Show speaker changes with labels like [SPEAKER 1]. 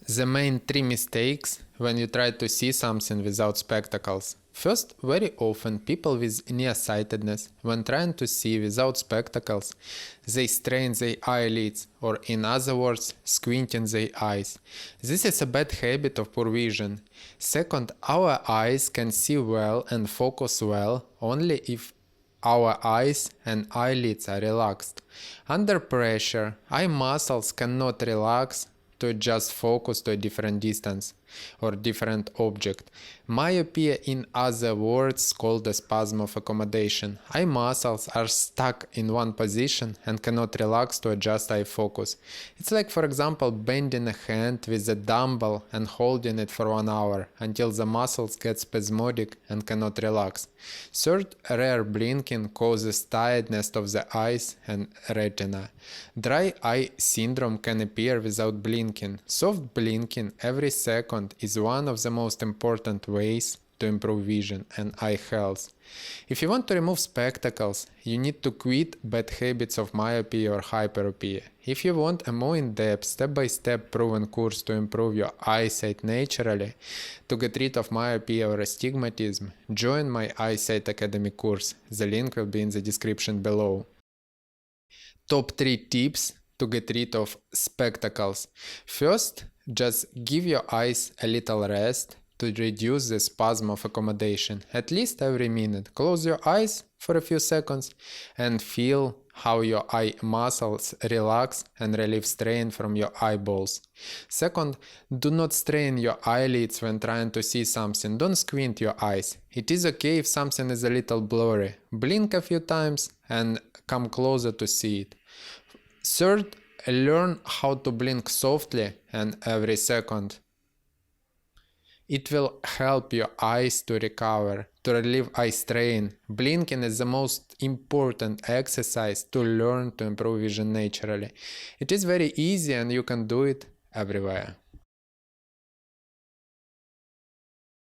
[SPEAKER 1] The main three mistakes when you try to see something without spectacles. First, very often people with nearsightedness, when trying to see without spectacles, they strain their eyelids, or in other words, squinting their eyes. This is a bad habit of poor vision. Second, our eyes can see well and focus well only if our eyes and eyelids are relaxed. Under pressure, eye muscles cannot relax to just focus to a different distance or different object. Myopia, in other words, called a spasm of accommodation. Eye muscles are stuck in one position and cannot relax to adjust eye focus. It's like, for example, bending a hand with a dumbbell and holding it for 1 hour until the muscles get spasmodic and cannot relax. Third, rare blinking causes tiredness of the eyes and retina. Dry eye syndrome can appear without blinking. Soft blinking every second is one of the most important ways to improve vision and eye health. If you want to remove spectacles, you need to quit bad habits of myopia or hyperopia. If you want a more in-depth, step-by-step proven course to improve your eyesight naturally, to get rid of myopia or astigmatism, join my Eyesight Academy course. The link will be in the description below. Top 3 tips to get rid of spectacles. First, just give your eyes a little rest to reduce the spasm of accommodation, at least every minute. Close your eyes for a few seconds and feel how your eye muscles relax and relieve strain from your eyeballs. Second, do not strain your eyelids when trying to see something. Don't squint your eyes. It is okay if something is a little blurry. Blink a few times and come closer to see it. Third, learn how to blink softly and every second. It will help your eyes to recover, to relieve eye strain. Blinking is the most important exercise to learn to improve vision naturally. It is very easy and you can do it everywhere.